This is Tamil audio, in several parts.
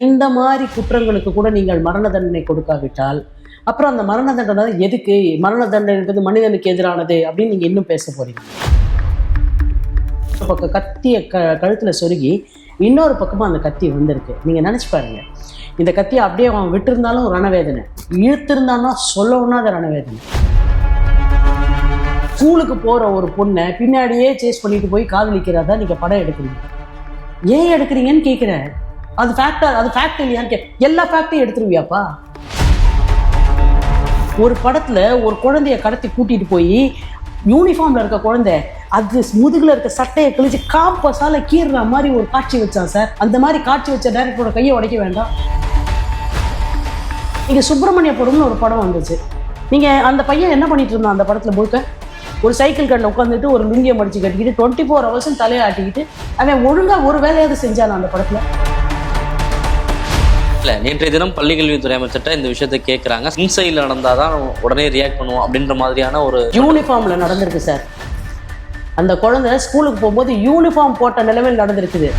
இந்த மாதிரி குற்றங்களுக்கு கூட நீங்கள் மரண தண்டனை கொடுக்காவிட்டால் அப்புறம் அந்த மரண தண்டனை எதுக்கு? மரண தண்டனை என்பது மனிதனுக்கு எதிரானது அப்படின்னு நீங்க இன்னும் பேச போறீங்க. ஒரு பக்கம் கத்திய கழுத்துல சொருகி இன்னொரு பக்கமும் அந்த கத்தி வந்திருக்கு. நீங்க நினைச்சு பாருங்க, இந்த கத்தியை அப்படியே அவன் விட்டுருந்தாலும் ரணவேதனை, இழுத்திருந்தாலும் சொல்லவுன்னா அது ரணவேதனை. ஸ்கூலுக்கு போற ஒரு பொண்ணை பின்னாடியே சேஸ் பண்ணிட்டு போய் காதலிக்கிறதா நீங்க படம் எடுக்கிறீங்க. ஏன் எடுக்கிறீங்கன்னு கேட்கிறேன். அது ஃபேக்ட் இல்லையான்னு எல்லா ஃபேக்டையும் எடுத்துருவியாப்பா? ஒரு படத்துல ஒரு குழந்தைய கடத்தி கூட்டிட்டு போய் யூனிஃபார்ம்ல இருக்க குழந்தை அது முதுகுல இருக்க சட்டையை கிழிச்சு காம்பஸால கீறுற மாதிரி ஒரு காட்சி வச்சான் சார். அந்த மாதிரி காட்சி வச்ச டைரக்டரோட கையை உடைக்க வேண்டாம். இங்க சுப்பிரமணியபுரம்னு ஒரு படம் வந்துச்சு. நீங்க அந்த பையன் என்ன பண்ணிட்டு இருந்தான் அந்த படத்துல முழுக்க? ஒரு சைக்கிள் கண்ணில் உட்காந்துட்டு ஒரு லுங்கியை மடிச்சு கட்டிக்கிட்டு 24 hours தலையை ஆட்டிக்கிட்டு அவன் ஒழுங்கா ஒரு வேலையாவது செஞ்சான் அந்த படத்துல. இல்லை, நேற்றைய தினம் பள்ளிக்கல்வித்துறை அமைச்சர்கிட்ட இந்த விஷயத்தை கேட்குறாங்க. இன்சைடில் நடந்தாதான் உடனே ரியாக்ட் பண்ணுவோம் அப்படின்ற மாதிரியான ஒரு யூனிஃபார்ம்ல நடந்திருக்கு சார். அந்த குழந்தை ஸ்கூலுக்கு போகும்போது யூனிஃபார்ம் போட்ட நிலைமையில் நடந்திருக்குது.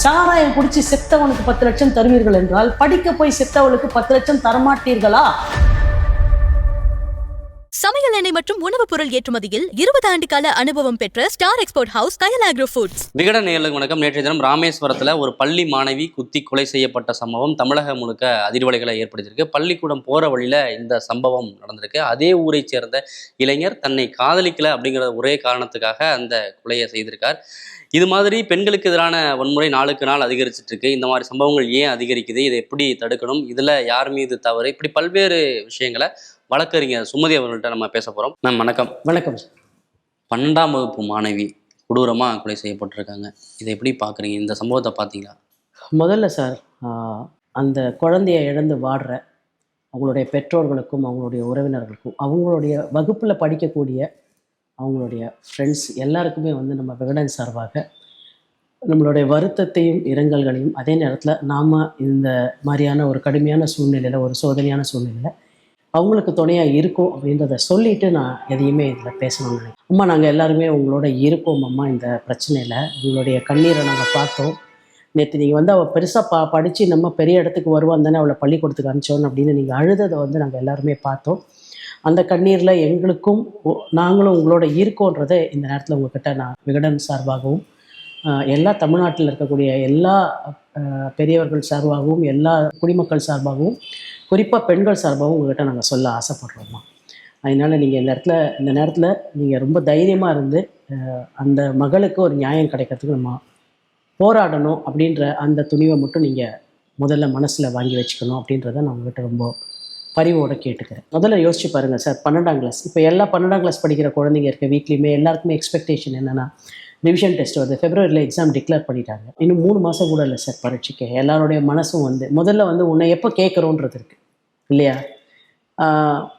சாராயம் குடிச்சு செத்தவனுக்கு 10 லட்சம் தருவீர்கள் என்றால் படிக்க போய் செத்தவனுக்கு 10 லட்சம் தரமாட்டீர்களா? சமையல் எண்ணெய் மற்றும் உணவுப் பொருள் ஏற்றுமதியில் 20 ஆண்டு கால அனுபவம் பெற்ற ஸ்டார் எக்ஸ்போர்ட் ஹவுஸ் கயல் ஆக்ரோ ஃபுட்ஸ். விகடன் நேயர்களுக்கு வணக்கம். நேற்றைய தினம் ராமேஸ்வரத்தில் ஒரு பள்ளி மாணவி குத்தி கொலை செய்யப்பட்ட சம்பவம் தமிழகம் முழுக்க அதிர்வலைகளை ஏற்படுத்தியிருக்கு. பள்ளிக்கூடம் போகிற வழியில் இந்த சம்பவம் நடந்திருக்கு. அதே ஊரை சேர்ந்த இளைஞர் தன்னை காதலிக்கலை அப்படிங்கிற ஒரே காரணத்துக்காக அந்த கொலையை செய்திருக்கார். இது மாதிரி பெண்களுக்கு எதிரான வன்முறை நாளுக்கு நாள் அதிகரிச்சுட்டு இருக்கு. இந்த மாதிரி சம்பவங்கள் ஏன் அதிகரிக்குது? இதை எப்படி தடுக்கணும்? இதில் யார் மீது தவறு? இப்படி பல்வேறு விஷயங்களை வழக்கறிஞர் சுமதி அவர்கள்ட்ட நம்ம பேச போகிறோம். மேம் வணக்கம். வணக்கம். 12ஆம் வகுப்பு மாணவி கொடூரமாக கொலை செய்யப்பட்டிருக்காங்க. இதை எப்படி பார்க்குறீங்க? இந்த சம்பவத்தை பார்த்தீங்களா? முதல்ல சார், அந்த குழந்தைய இழந்து வாடுற அவங்களுடைய பெற்றோர்களுக்கும் அவங்களுடைய உறவினர்களுக்கும் அவங்களுடைய வகுப்பில் படிக்கக்கூடிய அவங்களுடைய ஃப்ரெண்ட்ஸ் எல்லாருக்குமே நம்ம விகடன் சார்பாக நம்மளுடைய வருத்தத்தையும் இரங்கல்களையும், அதே நேரத்தில் நாம் இந்த மாதிரியான ஒரு கடுமையான சூழ்நிலையில், ஒரு சோதனையான சூழ்நிலையில் அவங்களுக்கு துணையாக இருக்கும் அப்படின்றத சொல்லிவிட்டு நான் எதையுமே இதில் பேசணும்னு நினைக்கிறேன். அம்மா, நாங்கள் எல்லாருமே உங்களோட இருக்கோம் அம்மா. இந்த பிரச்சனையில் உங்களுடைய கண்ணீரை நாங்கள் பார்த்தோம். நேற்று நீங்கள் அவள் பெருசாக படித்து நம்ம பெரிய இடத்துக்கு வருவான் தானே அவளை பள்ளிக்கூடத்துக்கு அனுப்பிச்சோன்னு அப்படின்னு நீங்கள் அழுததை நாங்கள் எல்லாருமே பார்த்தோம். அந்த கண்ணீரில் எங்களுக்கும் நாங்களும் உங்களோட இருக்கோன்றதை இந்த நேரத்தில் உங்கள்கிட்ட நான் விகடன் சார்பாகவும் எல்லா தமிழ்நாட்டில் இருக்கக்கூடிய எல்லா பெரியவர்கள் சார்பாகவும் எல்லா குடிமக்கள் சார்பாகவும் குறிப்பாக பெண்கள் சார்பாகவும் உங்கள்கிட்ட நாங்கள் சொல்ல ஆசைப்படுறோம்மா. அதனால் நீங்கள் இந்த நேரத்தில் நீங்கள் ரொம்ப தைரியமாக இருந்து அந்த மகளுக்கு ஒரு நியாயம் கிடைக்கிறதுக்கு நம்ம போராடணும் அப்படின்ற அந்த துணிவை மட்டும் நீங்கள் முதல்ல மனசில் வாங்கி வச்சுக்கணும் அப்படின்றத நான் உங்கள்கிட்ட ரொம்ப பரிவோடு கேட்டுக்கிறேன். முதல்ல யோசிச்சு பாருங்கள் சார், 12ஆம் கிளாஸ் இப்போ எல்லா 12ஆம் கிளாஸ் படிக்கிற குழந்தைங்க இருக்க வீட்லேயுமே எல்லாருக்குமே எக்ஸ்பெக்டேஷன் என்னென்னா ரிவிஷன் டெஸ்ட் வருது. ஃபெப்ரவரியில் எக்ஸாம் டிக்ளேர் பண்ணிட்டாங்க. இன்னும் 3 மாதம் கூட இல்லை சார் பரீட்சைக்கு. எல்லாருடைய மனசும் முதல்ல உன்னை எப்போ கேட்குறோன்றது இருக்குது இல்லையா?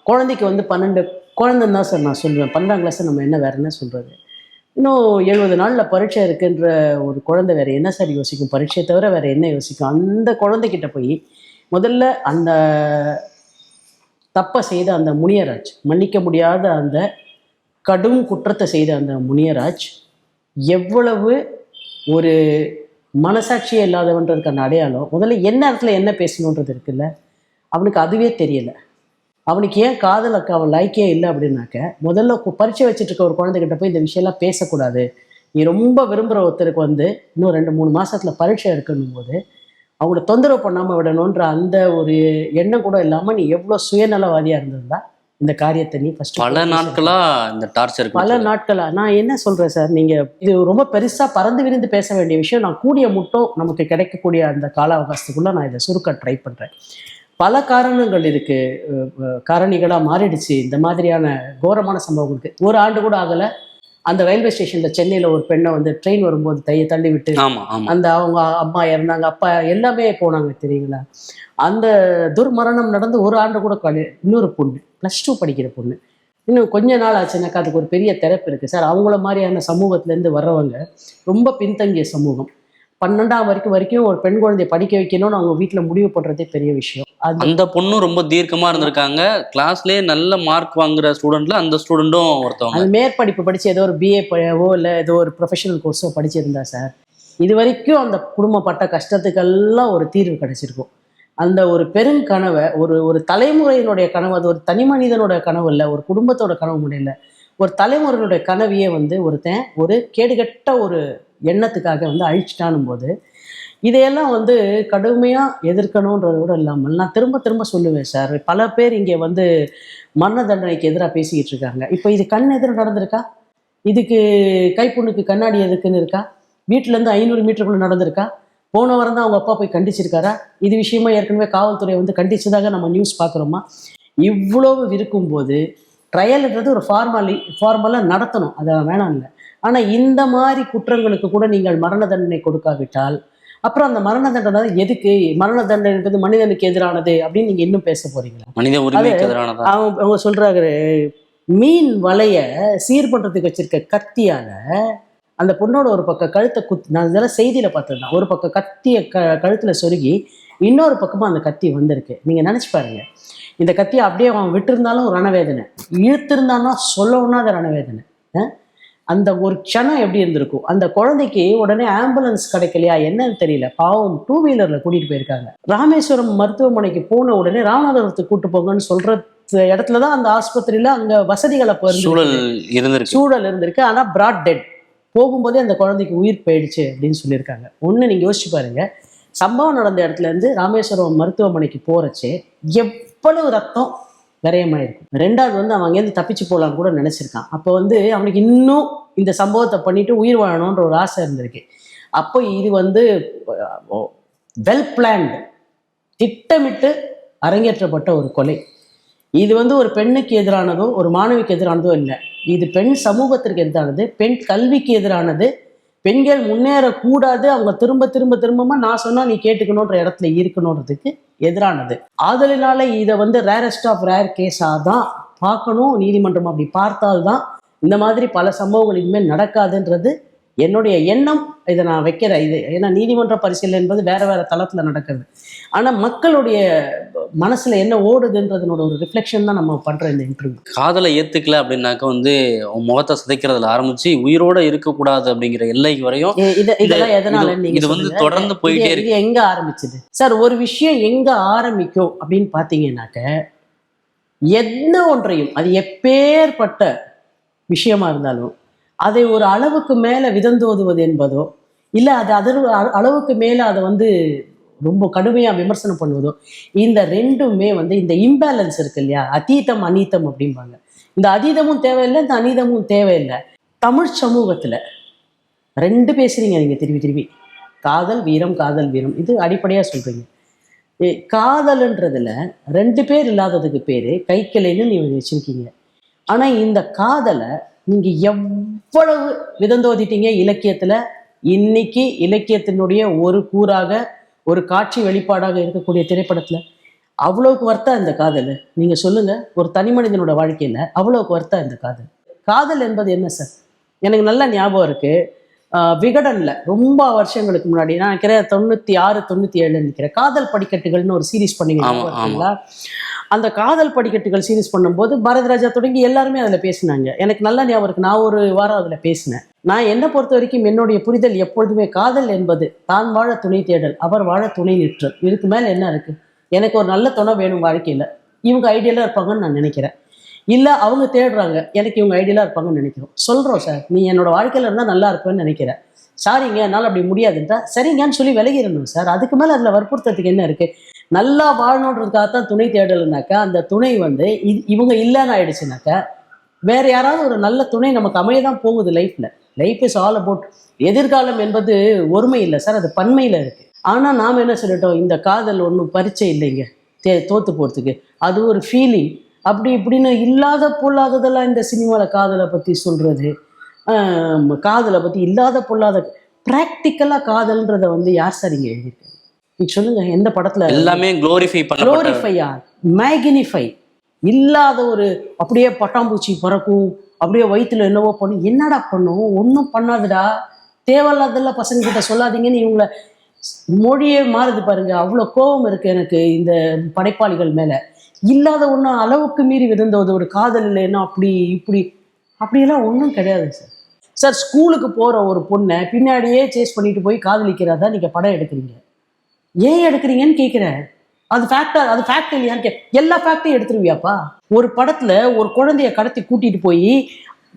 குழந்தைக்கு 12 குழந்தைன்னு தான் சார் நான் சொல்லுவேன். 12ஆம் கிளாஸை நம்ம என்ன வேறு என்ன சொல்கிறது? இன்னும் 70 நாளில் பரீட்சை இருக்குன்ற ஒரு குழந்தை வேறு என்ன சார் யோசிக்கும்? பரீட்சையை தவிர வேறு என்ன யோசிக்கும்? அந்த குழந்தைகிட்ட போய் முதல்ல அந்த தப்பை செய்த அந்த முனியராஜ், மன்னிக்க முடியாத அந்த கடும் குற்றத்தை செய்த அந்த முனியராஜ் எவ்வளவு ஒரு மனசாட்சியே இல்லாதவன்றதுக்கான அடையாளம். முதல்ல என்ன இடத்துல என்ன பேசணுன்றது இருக்குல்ல, அவனுக்கு அதுவே தெரியலை. அவனுக்கு ஏன் காதலுக்கு அவன் லைக்கே இல்லை அப்படின்னாக்க, முதல்ல பரீட்சை வச்சுட்டு இருக்க ஒரு குழந்தைகிட்ட போய் இந்த விஷயம்லாம் பேசக்கூடாது. நீ ரொம்ப விரும்புகிற ஒருத்தருக்கு இன்னும் 2-3 மாதத்தில் பரீட்சை இருக்குன்னும் போது அவங்கள தொந்தரவு பண்ணாமல் விடணுன்ற அந்த ஒரு எண்ணம் கூட இல்லாமல் நீ எவ்வளோ சுயநலவாதியாக இருந்ததுதான் இந்த காரியத்தை நீ ஃபஸ்ட்டு பல நாட்களாக இந்த டார்ச்சர் நான் என்ன சொல்கிறேன் சார், நீங்கள் இது ரொம்ப பெருசாக பறந்து விரிந்து பேச வேண்டிய விஷயம். நான் கூடிய மட்டும் நமக்கு கிடைக்கக்கூடிய அந்த கால அவகாசத்துக்குள்ளே நான் இதை சுருக்க ட்ரை பண்ணுறேன். பல காரணங்கள் இதுக்கு காரணிகளாக மாறிடுச்சு. இந்த மாதிரியான கோரமான சம்பவங்களுக்கு 1 ஆண்டு கூட ஆகலை. அந்த ரயில்வே ஸ்டேஷனில் சென்னையில் ஒரு பெண்ணை ட்ரெயின் வரும்போது தள்ளி விட்டு அந்த அவங்க அம்மா இறந்தாங்க, அப்பா எல்லாமே போனாங்க தெரியுங்களா? அந்த துர்மரணம் நடந்து 1 ஆண்டு கூட இன்னொரு பொண்ணு +2 படிக்கிற பொண்ணு இன்னும் கொஞ்ச நாள் ஆச்சுனாக்கா அதுக்கு ஒரு பெரிய திறப்பு இருக்குது சார். அவங்கள மாதிரியான சமூகத்துலேருந்து வர்றவங்க ரொம்ப பின்தங்கிய சமூகம். 12ஆம் வரைக்கும் ஒரு பெண் குழந்தைய படிக்க வைக்கணும்னு அவங்க வீட்டில் முடிவு பண்ணுறதே பெரிய விஷயம். அந்த பொண்ணும் ரொம்ப தீர்க்கமாக இருந்திருக்காங்க. கிளாஸ்லேயே நல்ல மார்க் வாங்குற ஸ்டூடெண்ட்ல அந்த ஸ்டூடெண்ட்டும் ஒருத்தவங்க. அது மேற்படிப்பு படித்து ஏதோ ஒரு BA இல்லை ஏதோ ஒரு ப்ரொஃபஷனல் கோர்ஸோ படிச்சிருந்தா சார் இது வரைக்கும் அந்த குடும்பம் பட்ட கஷ்டத்துக்கெல்லாம் ஒரு தீர்வு கிடைச்சிருக்கும். அந்த ஒரு பெருங்கனவை ஒரு தலைமுறையினுடைய கனவு, அது ஒரு தனி மனிதனோட கனவு இல்லை, ஒரு குடும்பத்தோட கனவு முடியல, ஒரு தலைமுறையினுடைய கனவையே ஒருத்தன் ஒரு கேடுகட்ட ஒரு எண்ணத்துக்காக அழிச்சிட்டானும் போது இதையெல்லாம் கடுமையாக எதிர்க்கணுன்றத கூட இல்லாமல் நான் திரும்ப திரும்ப சொல்லுவேன் சார். பல பேர் இங்கே மரண தண்டனைக்கு எதிராக பேசிக்கிட்டு இருக்காங்க. இப்போ இது கண் எதிர நடந்திருக்கா? இதுக்கு கைப்புண்ணுக்கு கண்ணாடி எதுக்குன்னு இருக்கா? வீட்டிலேருந்து 500 மீட்டருக்குள்ள நடந்திருக்கா? போன வாரம் தான் அவங்க அப்பா போய் கண்டிச்சிருக்காரா? இது விஷயமா ஏற்கனவே காவல்துறை கண்டிச்சதாக நம்ம நியூஸ் பார்க்குறோமா? இவ்வளவு இருக்கும்போது ட்ரையல்ன்றது ஒரு ஃபார்மலாக நடத்தணும், அதை வேணாம் இல்லை. ஆனால் இந்த மாதிரி குற்றங்களுக்கு கூட நீங்கள் மரண தண்டனை கொடுக்காவிட்டால் அப்புறம் அந்த மரண தண்டனை எதுக்கு? மரண தண்டனை என்பது மனிதனுக்கு எதிரானது அப்படின்னு நீங்கள் இன்னும் பேச போறீங்களா? மனித உரிமைக்கு எதிரானது. அவங்க சொல்றாங்க, மீன் வலைய சீர் பண்றதுக்கு வச்சிருக்க கத்தியால அந்த பொண்ணோட ஒரு பக்கம் கழுத்தை நான் இதெல்லாம் செய்தியில பார்த்துருந்தேன். ஒரு பக்கம் கத்திய கழுத்துல சொருகி இன்னொரு பக்கமா அந்த கத்தி வந்திருக்கு. நீங்க நினைச்சு பாருங்க, இந்த கத்தியை அப்படியே அவன் விட்டுருந்தாலும் ஒரு ரணவேதனை, இழுத்திருந்தான்னா சொல்லவுன்னா அது ரணவேதனை. அந்த ஒரு க்ஷணம் எப்படி இருந்திருக்கும்? அந்த குழந்தைக்கு உடனே ஆம்புலன்ஸ் கிடைக்கலையா என்னன்னு தெரியல, பாவம் 2 வீலர்ல கூட்டிட்டு போயிருக்காங்க. ராமேஸ்வரம் மருத்துவமனைக்கு போன உடனே ராமநாதபுரத்துக்கு கூட்டு போங்கன்னு சொல்ற இடத்துலதான் அந்த ஆஸ்பத்திரியில அங்க வசதிகளை சூழல் இருந்திருக்கு. ஆனா பிராட் டெட், போகும்போதே அந்த குழந்தைக்கு உயிர் போயிடுச்சு அப்படின்னு சொல்லியிருக்காங்க. ஒண்ணு நீங்க யோசிச்சு பாருங்க, சம்பவம் நடந்த இடத்துல இருந்து ராமேஸ்வரம் மருத்துவமனைக்கு போறச்சே எவ்வளவு ரத்தம் விரயமாயிருக்கும். ரெண்டாவது அவன் அங்கேருந்து தப்பிச்சு போகலாம் கூட நினைச்சிருக்கான். அப்போ அவனுக்கு இன்னும் இந்த சம்பவத்தை பண்ணிட்டு உயிர் வாழணுன்ற ஒரு ஆசை இருந்திருக்கு. அப்போ இது வெல் பிளான்டு, திட்டமிட்டு அரங்கேற்றப்பட்ட ஒரு கொலை. இது ஒரு பெண்ணுக்கு எதிரானதோ ஒரு மாணவிக்கு எதிரானதோ இல்லை, இது பெண் சமூகத்திற்கு எதிரானது, பெண் கல்விக்கு எதிரானது. பெண்கள் முன்னேறக்கூடாது, அவங்க திரும்ப திரும்ப திரும்பமா நான் சொன்னா நீ கேட்டுக்கணுன்ற இடத்துல இருக்கணுன்றதுக்கு எதிரானது. ஆதலினால இதை ரேரஸ்ட் ஆஃப் ரேர் கேஸாக தான் பார்க்கணும் நீதிமன்றம். அப்படி பார்த்தால்தான் இந்த மாதிரி பல சம்பவங்கள் இனிமேல் நடக்காதுன்றது என்னுடைய எண்ணம். இதை நான் வைக்கிறேன். இது ஏன்னா நீதிமன்ற பரிசீலனை என்பது வேற வேற தளத்துல நடக்குது. ஆனா மக்களுடைய மனசுல என்ன ஓடுதுன்றதனோட ஒரு ரிஃப்ளெக்ஷன் தான் நம்ம பண்ற இந்த இன்டர்வியூ. காதலை ஏத்துக்கல அப்படின்னாக்க முகத்தை சிதைக்கிறதுல ஆரம்பிச்சு உயிரோட இருக்கக்கூடாது அப்படிங்கிற எல்லைக்கு வரையும் இதெல்லாம் எதனால இது தொடர்ந்து போயிட்டே இருக்கு. எங்க ஆரம்பிச்சது சார்? ஒரு விஷயம் எங்க ஆரம்பிக்கும் அப்படின்னு பாத்தீங்கன்னாக்க, எந்த ஒன்றையும் அது எப்பேற்பட்ட விஷயமா இருந்தாலும் அதை ஒரு அளவுக்கு மேல விதந்தோதுவது என்பதோ இல்லை அது அளவுக்கு மேல அதை ரொம்ப கடுமையா விமர்சனம் பண்ணுவதோ, இந்த ரெண்டுமே இந்த இம்பேலன்ஸ் இருக்கு இல்லையா, அதீதம் அநீதம் அப்படிம்பாங்க. இந்த அதீதமும் தேவையில்லை, இந்த அநீதமும் தேவையில்லை. தமிழ் சமூகத்துல 2 பேசுறீங்க நீங்க திரும்பி திரும்பி, காதல் வீரம் காதல் வீரம், இது அடிப்படையா சொல்றீங்க. காதல்ன்றதுல 2 பேர் இல்லாததுக்கு பேரு கைக்கிளைன்னு நீங்க வச்சிருக்கீங்க. ஆனா இந்த காதலை நீங்க எவ்வளவு விதந்தோதிட்டீங்க இலக்கியத்துல. இன்னைக்கு இலக்கியத்தினுடைய ஒரு கூறாக, ஒரு காட்சி வெளிப்பாடாக இருக்கக்கூடிய திரைப்படத்துல அவ்வளவுக்கு வர்த்தா இந்த காதல். நீங்க சொல்லுங்க, ஒரு தனி மனிதனோட வாழ்க்கையில அவ்வளவுக்கு வர்த்தா இந்த காதல். காதல் என்பது என்ன சார்? எனக்கு நல்ல ஞாபகம் இருக்கு, விகடன்ல ரொம்ப வருஷங்களுக்கு முன்னாடி, நான் நினைக்கிறேன் 96 97 நினைக்கிறேன், காதல் படிக்கட்டுகள்னு ஒரு சீரீஸ் பண்ணீங்களா? அந்த காதல் படிக்கட்டுகள் சீரீஸ் பண்ணும்போது பாரதிராஜா தொடங்கி எல்லாருமே அதில் பேசினாங்க. எனக்கு நல்லா ஞாபகம் இருக்கு, நான் ஒரு வாரம் அதில் பேசினேன். நான் என்னை பொறுத்த வரைக்கும் என்னுடைய புரிதல் எப்பொழுதுமே காதல் என்பது தான் வாழ துணை தேடல், அவர் வாழ துணை நிற்றல். இதுக்கு மேலே என்ன இருக்கு? எனக்கு ஒரு நல்ல துணை வேணும் வாழ்க்கையில், இவங்க ஐடியலாக இருப்பாங்கன்னு நான் நினைக்கிறேன். இல்லை அவங்க தேடுறாங்க, எனக்கு இவங்க ஐடியலாக இருப்பாங்கன்னு நினைக்கிறோம். சொல்கிறோம் சார், நீ என்னோட வாழ்க்கையில் இருந்தால் நல்லா இருப்பேன்னு நினைக்கிறேன், சாரிங்க என்னால் அப்படி முடியாதுன்றா சரிங்கன்னு சொல்லி விலகிடணும் சார். அதுக்கு மேலே அதில் வற்புறுத்ததுக்கு என்ன இருக்குது? நல்லா வாழணுன்றதுக்காகத்தான் துணை தேடலுனாக்கா அந்த துணை இவங்க இல்லைன்னு ஆயிடுச்சுனாக்கா வேற யாராவது ஒரு நல்ல துணை நமக்கு அமையதான் போகுது. லைஃப் இஸ் ஆல் அபவுட் எதிர்காலம் என்பது ஒருமை இல்லை சார், அது பன்மையில் இருக்கு. ஆனால் நாம் என்ன சொல்லிட்டோம், இந்த காதல் ஒன்றும் பரிச்சை இல்லைங்க தோத்து போகிறதுக்கு, அது ஒரு ஃபீலிங் அப்படி இப்படின்னு இல்லாத பொல்லாததெல்லாம் இந்த சினிமாவில் காதலை பற்றி சொல்றது, காதலை பற்றி இல்லாத பொல்லாத ப்ராக்டிக்கலாக காதல்ன்றதை யார் சார் இங்கே எழுதியிருக்காங்க? நீங்க சொல்லுங்க, எந்த படத்துல? எல்லாமே குளோரிஃபையா மேக்னிஃபை இல்லாத ஒரு அப்படியே பட்டாம்பூச்சி பறக்கும், அப்படியே வயிற்றுல என்னவோ பண்ணும். என்னடா பண்ணும்? ஒன்றும் பண்ணாதுடா, தேவையில்லாதெல்லாம் பசங்க கிட்ட சொல்லாதீங்கன்னு இவங்கள மொழியே மாறுது பாருங்க. அவ்வளோ கோபம் இருக்கு எனக்கு இந்த படைப்பாளிகள் மேல. இல்லாத ஒன்றும் அளவுக்கு மீறி விதந்தது ஒரு காதல் இல்லைன்னா அப்படி இப்படி அப்படியெல்லாம் ஒன்றும் கிடையாது சார். சார் ஸ்கூலுக்கு போகிற ஒரு பொண்ணை பின்னாடியே சேஸ் பண்ணிட்டு போய் காதலிக்கிறதா நீங்கள் படம் எடுக்கிறீங்க. ஏன் எடுக்கிறீங்கன்னு கேட்குறேன். அது ஃபேக்ட் இல்லையான்னு எல்லா ஃபேக்டையும் எடுத்துருவியாப்பா? ஒரு படத்தில் ஒரு குழந்தைய கடத்தி கூட்டிகிட்டு போய்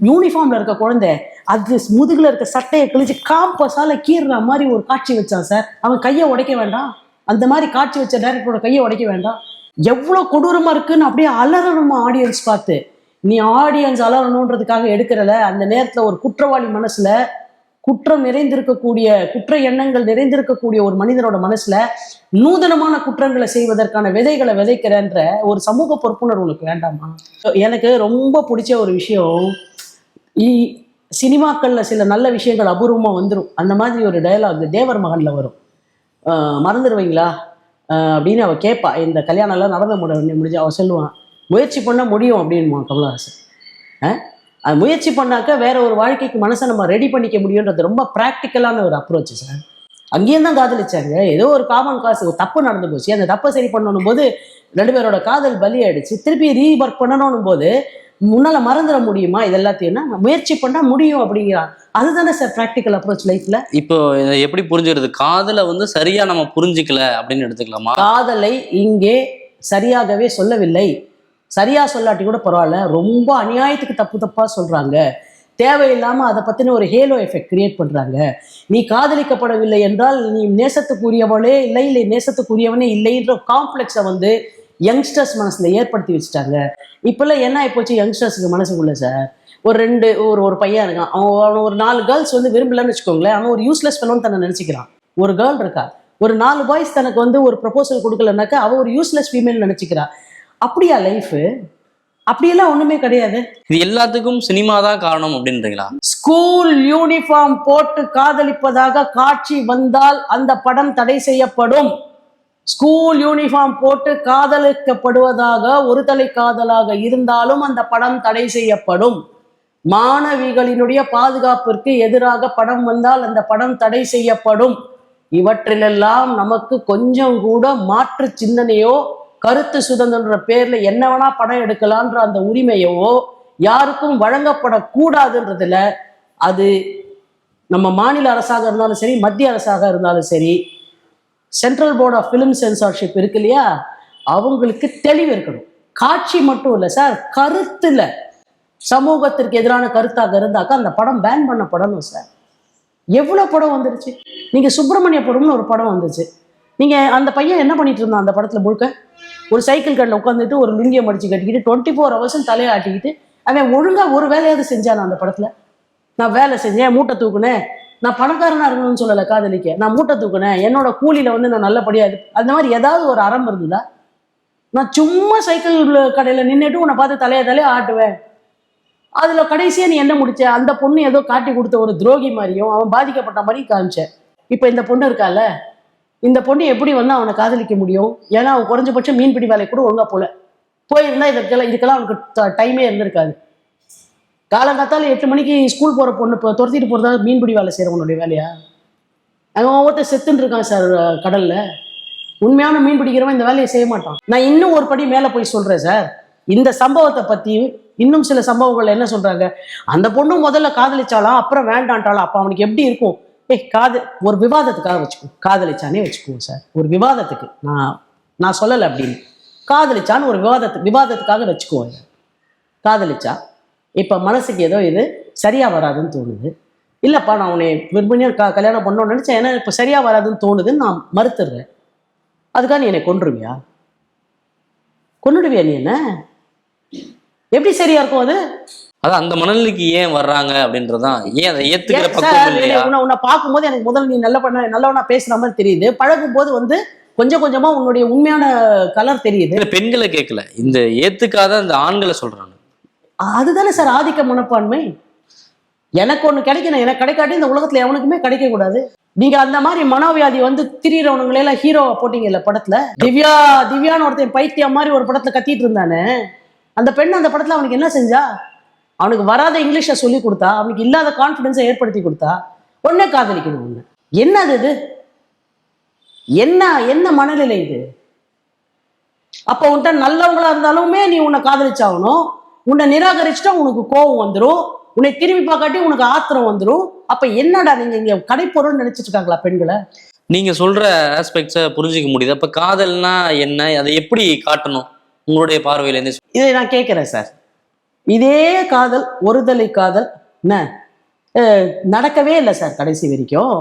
யூனிஃபார்மில் இருக்க குழந்தை அது முதுகில் இருக்க சட்டையை கிழிச்சு காம்பஸால் கீறுற மாதிரி ஒரு காட்சி வச்சான் சார். அவன் கையை உடைக்க வேண்டாம்? அந்த மாதிரி காட்சி வச்ச டைரக்டரோட கையை உடைக்க வேண்டாம்? எவ்வளோ கொடூரமாக இருக்குன்னு அப்படியே அலறணுமா ஆடியன்ஸ் பார்த்து? நீ ஆடியன்ஸ் அலறணுன்றதுக்காக எடுக்கிறல, அந்த நேரத்தில் ஒரு குற்றவாளி மனசுல குற்றம் நிறைந்திருக்கக்கூடிய குற்ற எண்ணங்கள் நிறைந்திருக்கக்கூடிய ஒரு மனிதனோட மனசுல நூதனமான குற்றங்களை செய்வதற்கான விதைகளை விதைக்கிறன்ற ஒரு சமூக பொறுப்புணர்வு உனக்கு வேண்டாமா? எனக்கு ரொம்ப பிடிச்ச ஒரு விஷயம், சினிமாக்கள்ல சில நல்ல விஷயங்கள் அபூர்வமா வந்துடும். அந்த மாதிரி ஒரு டயலாக் தேவர் மகன்ல வரும். மறந்துடுவீங்களா அப்படின்னு அவ கேட்பா. இந்த கல்யாணம் எல்லாம் நடந்து முடிஞ்சு அவ சொல்லுவான், முயற்சி பண்ண முடியும் அப்படின்மா கமலஹாசன். அது முயற்சி பண்ணாக்க வேற ஒரு வாழ்க்கைக்கு மனசை நம்ம ரெடி பண்ணிக்க முடியுன்றது ரொம்ப ப்ராக்டிக்கலான ஒரு அப்ரோச் சார். அங்கேயும் தான் காதலிச்சாங்க. ஏதோ ஒரு காமன் காசு ஒரு தப்பு நடந்து போச்சு, அந்த தப்பை சரி பண்ணணும் போது 2 பேரோட காதல் பலியாயிடுச்சு. திருப்பி ரீஒர்க் பண்ணணும் போது முன்னால மறந்துட முடியுமா? இது எல்லாத்தையும் முயற்சி பண்ணா முடியும் அப்படிங்கிறான். அதுதானே சார் ப்ராக்டிக்கல் அப்ரோச் லைஃப்ல. இப்போ எப்படி புரிஞ்சுக்கிறது? காதலை சரியா நம்ம புரிஞ்சுக்கல அப்படின்னு எடுத்துக்கலாமா? காதலை இங்கே சரியாகவே சொல்லவில்லை. சரியா சொல்லாட்டி கூட பரவாயில்ல, ரொம்ப அநியாயத்துக்கு தப்பா சொல்றாங்க. தேவையில்லாம அதை பத்தின ஒரு ஹேலோ எஃபெக்ட் கிரியேட் பண்றாங்க. நீ காதலிக்கப்படவில்லை என்றால் நீ நேசத்துக்குரியவளே இல்லை, இல்லை நேசத்துக்குரியவனே இல்லைன்ற காம்ப்ளெக்ஸை யங்ஸ்டர்ஸ் மனசுல ஏற்படுத்தி வச்சுட்டாங்க. இப்பெல்லாம் என்ன ஆயிப்போச்சு யங்ஸ்டர்ஸுக்கு மனசுக்குள்ள சார்? ஒரு பையன் இருக்கான், அவன் ஒரு 4 கேர்ள்ஸ் விரும்பலன்னு வச்சுக்கோங்களேன், அவன் ஒரு யூஸ்லெஸ் ஃபெலோன்னு தன்னை நினைச்சுக்கிறான். ஒரு கேர்ள் இருக்கா, ஒரு 4 பாய்ஸ் தனக்கு ஒரு ப்ரொபோசல் கொடுக்கலனாக்கா அவ ஒரு யூஸ்லெஸ் ஃபீமேல் நினைச்சுக்கிறா. அப்படியா லைஃப்? அப்படியெல்லாம் ஒண்ணுமே கிடையாது. இது எல்லாத்துக்கும் சினிமா தான் காரணம் அப்படின்றீங்களா? ஸ்கூல் யூனிஃபார்ம் போட்டு காதலிப்பதாக காட்சி வந்தால் அந்த படம் தடை செய்யப்படும். ஸ்கூல் யூனிஃபார்ம் போட்டு காதலிக்கப்படுவதாக ஒரு தலை காதலாக இருந்தாலும் அந்த படம் தடை செய்யப்படும். மாணவிகளினுடைய பாதுகாப்பிற்கு எதிராக படம் வந்தால் அந்த படம் தடை செய்யப்படும். இவற்றிலெல்லாம் நமக்கு கொஞ்சம் கூட மாற்று சிந்தனையோ கருத்து சுதந்திர பேர்ல என்ன வேணா படம் எடுக்கலான்ற அந்த உரிமையோ யாருக்கும் வழங்கப்படக்கூடாதுன்றதுல, அது நம்ம மாநில அரசாக இருந்தாலும் சரி, மத்திய அரசாக இருந்தாலும் சரி, central board of film censorship இருக்கு இல்லையா, அவங்களுக்கு தெளிவு இருக்கணும். காட்சி மட்டும் இல்லை சார், கருத்துல சமூகத்திற்கு எதிரான கருத்தாக இருந்தாக்கா அந்த படம் பேன் பண்ணப்படணும் சார். எவ்வளோ படம் வந்துருச்சு. நீங்க சுப்பிரமணியபுரம்னு ஒரு படம் வந்துச்சு. நீங்க அந்த பையன் என்ன பண்ணிட்டு இருந்தான் அந்த படத்துல முழுக்க? ஒரு சைக்கிள் கடையில் உட்காந்துட்டு ஒரு லுங்கியை மடிச்சு கட்டிக்கிட்டு 24 hours தலையை ஆட்டிக்கிட்டு அவன் ஒழுங்கா ஒரு வேலையாவது செஞ்சான் அந்த படத்துல. நான் வேலை செஞ்சேன், மூட்டை தூக்குனேன், நான் பணக்காரனா இருக்கணும்னு சொல்லலை காதலிக்க, நான் மூட்டை தூக்குனேன், என்னோட கூலியில நான் நல்லபடியா அந்த மாதிரி ஏதாவது ஒரு அறம் இருந்ததா? நான் சும்மா சைக்கிள் கடையில நின்றுட்டு உன்னை பார்த்து தலையை ஆட்டுவேன். அதுல கடைசியா நீ என்ன முடிச்ச? அந்த பொண்ணு ஏதோ காட்டி கொடுத்த ஒரு துரோகி மாதிரியும் அவன் பாதிக்கப்பட்ட மாதிரியும் காமிச்சேன். இப்ப இந்த பொண்ணு இருக்கால, இந்த பொண்ணு எப்படி அவனை காதலிக்க முடியும்? ஏன்னா அவன் குறைஞ்சபட்சம் மீன்பிடி வேலை கூட ஒழுங்கா போயிருந்தா இதுக்கெல்லாம் அவனுக்கு டைமே இருந்திருக்காது. காலங்காத்தால 8 மணிக்கு ஸ்கூல் போற பொண்ணு துரத்திட்டு போறதா மீன்பிடி வேலை செய்யறவனுடைய வேலையா? அவன் ஒவ்வொருத்தர் செத்துன்னு இருக்கான் சார் கடல்ல. உண்மையான மீன் பிடிக்கிறவன் இந்த வேலையை செய்ய மாட்டான். நான் இன்னும் ஒரு படி மேல போய் சொல்றேன் சார். இந்த சம்பவத்தை பத்தி இன்னும் சில சம்பவங்கள் என்ன சொல்றாங்க, அந்த பொண்ணு முதல்ல காதலிச்சாலாம், அப்புறம் வேண்டான்ட்டாலாம். அப்ப அவனுக்கு எப்படி இருக்கும்? ஒரு விவாதத்துக்காக வச்சுக்குவோம், காதலிச்சானே வச்சுக்குவோம் சார், ஒரு விவாதத்துக்கு. நான் சொல்லலை அப்படின்னு, காதலிச்சான்னு ஒரு விவாதத்துக்காக வச்சுக்குவோம். காதலிச்சா இப்ப மனசுக்கு ஏதோ இது சரியா வராதுன்னு தோணுது. இல்லப்பா நான் உன்னை விரும்பினியா கல்யாணம் பண்ணணும்னு நினைச்சேன், ஏன்னா இப்ப சரியா வராதுன்னு தோணுதுன்னு நான் மறுத்துடுறேன். அதுக்காக நீ என்னை கொன்றுவியா? கொன்னுடுவியா? நீ என்ன எப்படி சரியா இருக்கும் அது? அதான் அந்த மனநிலைக்கு ஏன் வர்றாங்க அப்படின்றதான், ஏன் அதை ஏத்துக்கிற பக்குவம் இல்லையா? உன்னை பார்க்கும்போது எனக்கு முதல்ல நீ நல்லவனா பேசுற மாதிரி தெரியுது. பழகும் போது கொஞ்சம் கொஞ்சமா உன்னுடைய உண்மையான கலர் தெரியுது. பெண்களை கேட்கல, இந்த ஏத்துக்காத அந்த ஆண்களை சொல்றாங்க. அதுதானே சார் ஆதிக்க மனப்பான்மை. எனக்கு ஒண்ணு கிடைக்கணும், எனக்கு கிடைக்காட்டி இந்த உலகத்துல எவனுக்குமே கிடைக்க கூடாது. நீங்க அந்த மாதிரி மனோவியாதி திரியிறவனுங்களெல்லாம் ஹீரோவா போட்டீங்கல்ல படத்துல. திவ்யான்னு ஒருத்தன் பைத்தியம் மாதிரி ஒரு படத்துல கத்திட்டு இருந்தானே, அந்த பெண் அந்த படத்துல அவனுக்கு என்ன செஞ்சா? அவனுக்கு வராத இங்கிலீஷை சொல்லி கொடுத்தா, அவனுக்கு இல்லாத கான்ஃபிடன்ஸை ஏற்படுத்தி கொடுத்தா. உடனே காதலிக்கணும். ஒண்ணு என்னது இது? என்ன மனநிலை இது? அப்ப உன்கிட்ட நல்லவங்களா இருந்தாலுமே நீ உன்னை காதலிச்சாகணும். உன்னை நிராகரிச்சுட்டா உனக்கு கோபம் வந்துடும். உன்னை திரும்பி பார்க்காட்டி உனக்கு ஆத்திரம் வந்துடும். அப்ப என்னடா நீங்க இங்க கடைப்பொருள் நினைச்சிட்டு இருக்காங்களா பெண்களை? நீங்க சொல்ற ஆஸ்பெக்ட்ஸை புரிஞ்சுக்க முடியுது. அப்ப காதல்னா என்ன, அதை எப்படி காட்டணும் உங்களுடைய பார்வையில இருந்து? இதை நான் கேட்கிறேன் சார். இதே காதல், ஒருதலை காதல் என்ன நடக்கவே இல்லை சார். கடைசி வரைக்கும்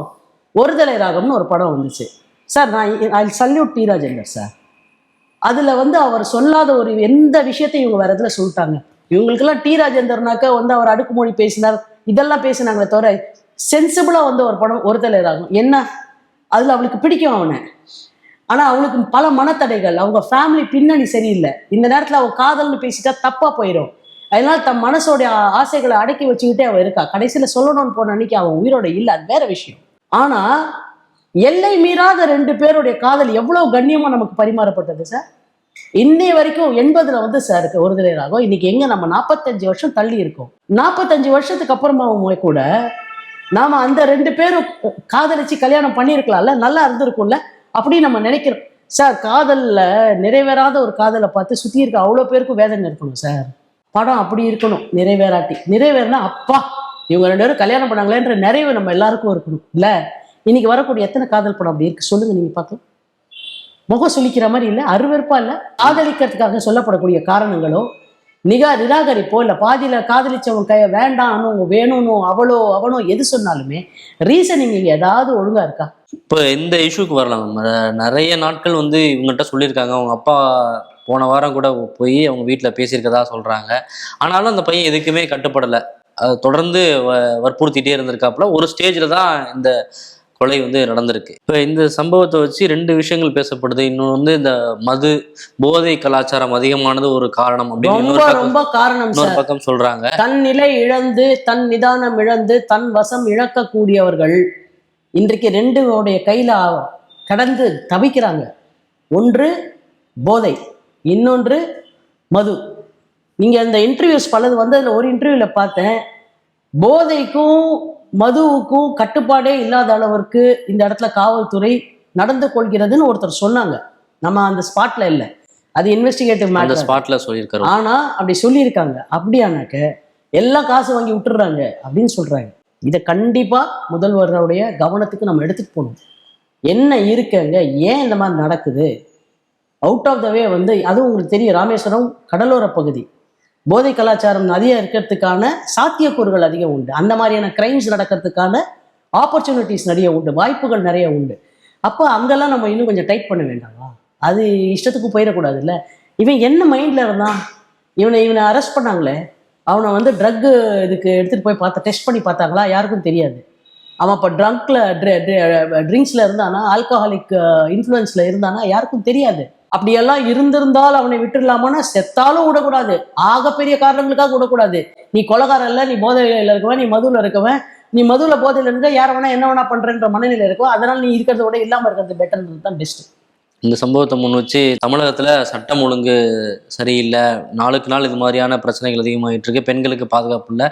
ஒருதலை ராகம்னு ஒரு படம் வந்துச்சு sir. I salute T Rajendar sir. அதுல அவர் சொல்லாத ஒரு எந்த விஷயத்தையும் இவங்க வேற இதுல சொல்லிட்டாங்க. இவங்களுக்கெல்லாம் டி ராஜேந்தர்னாக்க அவர் அடுக்குமொழி பேசினார், இதெல்லாம் பேசினாங்களே தவிர சென்சிபிளா ஒரு படம் ஒருதலை ராகம் என்ன. அதுல அவளுக்கு பிடிக்கும் அவனை, ஆனா அவளுக்கு பல மனத்தடைகள், அவங்க ஃபேமிலி பின்னணி சரியில்லை. இந்த நேரத்துல அவ காதல்னு பேசிட்டா தப்பா போயிடும். அதனால தன் மனசோடைய ஆசைகளை அடக்கி வச்சுக்கிட்டே அவ இருக்கா. கடைசியில சொல்லணும்னு போன அன்னைக்கு அவன் உயிரோட இல்லை, அது வேற விஷயம். ஆனா எல்லை மீறாத ரெண்டு பேருடைய காதல் எவ்வளவு கண்ணியமா நமக்கு பரிமாறப்பட்டது சார். இன்னைய வரைக்கும் 80ல சார் ஒருதலை ராகம். இன்னைக்கு எங்க நம்ம 45 வருஷம் தள்ளி இருக்கோம். 45 வருஷத்துக்கு அப்புறமாவும் கூட நாம அந்த ரெண்டு பேரும் காதலிச்சு கல்யாணம் பண்ணியிருக்கலாம்ல, நல்லா இருந்திருக்கும்ல அப்படின்னு நம்ம நினைக்கிறோம் சார். காதல்ல நிறைவேறாத ஒரு காதலை பார்த்து சுத்தி இருக்க அவ்வளோ பேருக்கும் வேதனை இருக்கணும் சார். படம் அப்படி இருக்கணும். நிறைவேறாட்டி, நிறைவேறினா அப்பா இவங்க ரெண்டு பேரும் கல்யாணம் பண்ணாங்களேன்ற நிறைவு நம்ம எல்லாருக்கும் இருக்கணும் இல்ல. இன்னைக்கு வரக்கூடிய எத்தனை காதல் படம் அப்படி இருக்கு சொல்லுங்க, நீங்க பார்க்கலாம். முகம் சுளிக்கிற மாதிரி இல்லை, அருவருப்பா இல்லை. காதலிக்கிறதுக்காக சொல்லப்படக்கூடிய காரணங்களோ நிராகரிப்போ இல்லை பாதியில காதலிச்சவங்க கைய வேண்டாம் வேணும்னு அவனோ எது சொன்னாலுமே ரீசனிங் இங்க ஏதாவது ஒழுங்கா இருக்கா? இப்போ இந்த இஷ்யூக்கு வரலாம். நிறைய நாட்கள் இவங்ககிட்ட சொல்லியிருக்காங்க. அவங்க அப்பா போன வாரம் கூட போய் அவங்க வீட்டில் பேசியிருக்கதா சொல்றாங்க. ஆனாலும் அந்த பையன் எதுக்குமே கட்டுப்படலை. தொடர்ந்து வற்புறுத்திட்டே இருந்திருக்காப்புல. ஒரு ஸ்டேஜில் தான் இந்த கொலை நடந்திருக்கு. இப்போ இந்த சம்பவத்தை வச்சு 2 விஷயங்கள் பேசப்படுது. இன்னொன்று இந்த மது போதை கலாச்சாரம் அதிகமானது ஒரு காரணம் அப்படின்னு ரொம்ப காரணம் இன்னொரு பக்கம் சொல்றாங்க. தன் நிலை இழந்து, தன் நிதானம் இழந்து, தன் வசம் இழக்கக்கூடியவர்கள் இன்றைக்கு 2 கையில கடந்து தவிக்கிறாங்க. ஒன்று போதை, இன்னொன்று மது. நீங்க இந்த இன்டர்வியூஸ் பலது வந்ததுல ஒரு இன்டர்வியூல பார்த்தேன், போதைக்கும் மதுவுக்கும் கட்டுப்பாடே இல்லாத அளவிற்கு இந்த இடத்துல காவல்துறை நடந்து கொள்கிறதுன்னு ஒருத்தர் சொன்னாங்க. நம்ம அந்த ஸ்பாட்ல இல்லை, அது இன்வெஸ்டிகேட்டிவ் மேட்டர் ஸ்பாட்ல சொல்லியிருக்காரு. ஆனா அப்படி சொல்லியிருக்காங்க. அப்படியானாக்க எல்லாம் காசு வாங்கி விட்டுடுறாங்க அப்படின்னு சொல்றாங்க. இதை கண்டிப்பா முதல்வருடைய கவனத்துக்கு நம்ம எடுத்துட்டு போகணும். என்ன இருக்குங்க, ஏன் இந்த மாதிரி நடக்குது? அவுட் ஆஃப் த வே அதுவும் உங்களுக்கு தெரியும், ராமேஸ்வரம் கடலோர பகுதி, போதை கலாச்சாரம் அதிகம் இருக்கிறதுக்கான சாத்தியக்கூறுகள் அதிகம் உண்டு. அந்த மாதிரியான கிரைம்ஸ் நடக்கிறதுக்கான ஆப்பர்ச்சுனிட்டிஸ் நிறைய உண்டு, வாய்ப்புகள் நிறைய உண்டு. அப்போ அங்கெல்லாம் நம்ம இன்னும் கொஞ்சம் டைட் பண்ண வேண்டாமா? அது இஷ்டத்துக்கு போயிடக்கூடாது இல்லை. இவன் என்ன மைண்டில் இருந்தான்? இவனை அரெஸ்ட் பண்ணாங்களே, அவனை ட்ரக் இதுக்கு எடுத்துகிட்டு போய் டெஸ்ட் பண்ணி பார்த்தாங்களா? யாருக்கும் தெரியாது. அவன் இப்போ ட்ரிங்க்ஸில் இருந்தானா, ஆல்கஹாலிக் இன்ஃப்ளூயன்ஸில் இருந்தானா யாருக்கும் தெரியாது. அப்படியெல்லாம் இருந்திருந்தால் அவனை விட்டுடலாமான்னா செத்தாலும் விடக்கூடாது. ஆகப்பெரிய காரணங்களுக்காக விடக்கூடாது. நீ கொலைகாரன் இல்லை, நீ போதையில இருக்கவன், நீ மதுவில் இருக்கவன், நீ மதுவில் போதையில் இருக்க யாரை வேணா என்ன வேணா பண்றேன்ற மனநிலை இருக்கும். அதனால நீ இருக்கிறத விட இல்லாமல் இருக்கிறது பெட்டர்ன்றது தான் பெஸ்ட். இந்த சம்பவத்தை முன் வச்சு தமிழகத்துல சட்டம் ஒழுங்கு சரியில்லை, நாளுக்கு நாள் இது மாதிரியான பிரச்சனைகள் அதிகமாகிட்டு இருக்கு, பெண்களுக்கு பாதுகாப்பு இல்லை,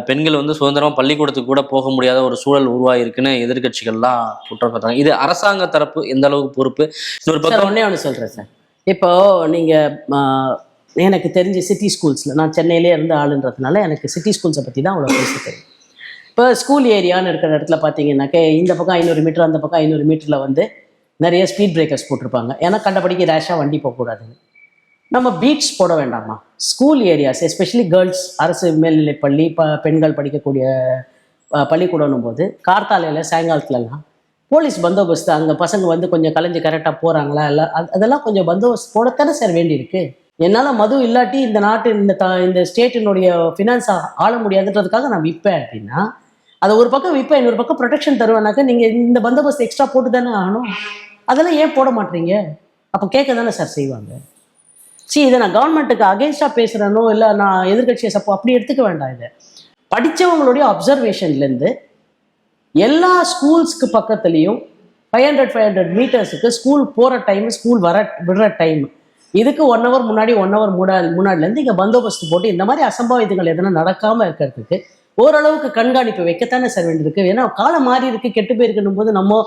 பெண்கள் சுதந்திரமா பள்ளிக்கூடத்துக்கு கூட போக முடியாத ஒரு சூழல் உருவாயிருக்குன்னு எதிர்கட்சிகள்லாம் குற்றம் சொல்றாங்க. இது அரசாங்க தரப்பு எந்த அளவுக்கு பொறுப்பு? இன்னொரு பக்கம் ஒண்ணு சொல்றேன் சார். இப்போ நீங்க எனக்கு தெரிஞ்ச சிட்டி ஸ்கூல்ஸ்ல, நான் சென்னையிலே இருந்து ஆளுன்றதுனால எனக்கு சிட்டி ஸ்கூல்ஸை பத்தி தான் அவ்வளோ பேச தெரியும். இப்போ ஸ்கூல் ஏரியான்னு இருக்கிற இடத்துல பார்த்தீங்கன்னாக்க இந்த பக்கம் 500 மீட்டர், அந்த பக்கம் 500 மீட்டரில் நிறைய ஸ்பீட் பிரேக்கர்ஸ் போட்டிருப்பாங்க. ஏன்னா கண்டபடிக்கு ரேஷாக வண்டி போகக்கூடாதுன்னு. நம்ம பீட்ஸ் போட வேண்டாமா? ஸ்கூல் ஏரியாஸ், எஸ்பெஷலி கேர்ள்ஸ், அரசு மேல்நிலைப்பள்ளி, பெண்கள் படிக்கக்கூடிய பள்ளிக்கூடணும் போது கார்த்தாலையில் சாயங்காலத்துலலாம் போலீஸ் பந்தோபஸ்து, அங்கே பசங்க கொஞ்சம் கலைஞ்சு கரெக்டாக போகிறாங்களா இல்லை, அதெல்லாம் கொஞ்சம் பந்தோபஸ்து போடத்தானே சார் வேண்டியிருக்கு. என்னால் மது இல்லாட்டி இந்த நாட்டு இந்த ஸ்டேட்டினுடைய ஃபினான்ஸ் ஆள முடியாதுன்றதுக்காக நான் விற்பேன் அப்படின்னா, அதை ஒரு பக்கம் விற்பேன், இன்னொரு பக்கம் ப்ரொடெக்ஷன் தருவேனாக்கா நீங்கள் இந்த பந்தோபஸ்து எக்ஸ்ட்ரா போட்டு தானே ஆகணும். அதெல்லாம் ஏன் போட மாட்டீங்க? அப்போ கேட்க தானே சார் செய்வாங்க. இதை நான் கவர்மெண்ட்டுக்கு அகேன்ஸ்டாக பேசுகிறேனோ இல்லை நான் எதிர்கட்சியை அப்படி எடுத்துக்க வேண்டாம். இதை படித்தவங்களுடைய அப்சர்வேஷன்லேருந்து எல்லா ஸ்கூல்ஸ்க்கு பக்கத்துலேயும் 500 மீட்டர்ஸுக்கு ஸ்கூல் போகிற டைம், ஸ்கூல் விடுற டைம், இதுக்கு 1 hour முன்னாடி 1 hour முன்னாடிலேருந்து இங்கே பந்தோபஸ்து போட்டு இந்த மாதிரி அசம்பாவிதங்கள் எதனா நடக்காமல் இருக்கிறதுக்கு ஓரளவுக்கு கண்காணிப்பு வைக்கத்தானே சார் வேண்டியிருக்கு. ஏன்னா காலம் மாறி இருக்கு, கெட்டு போயிருக்கணும் போது நம்ம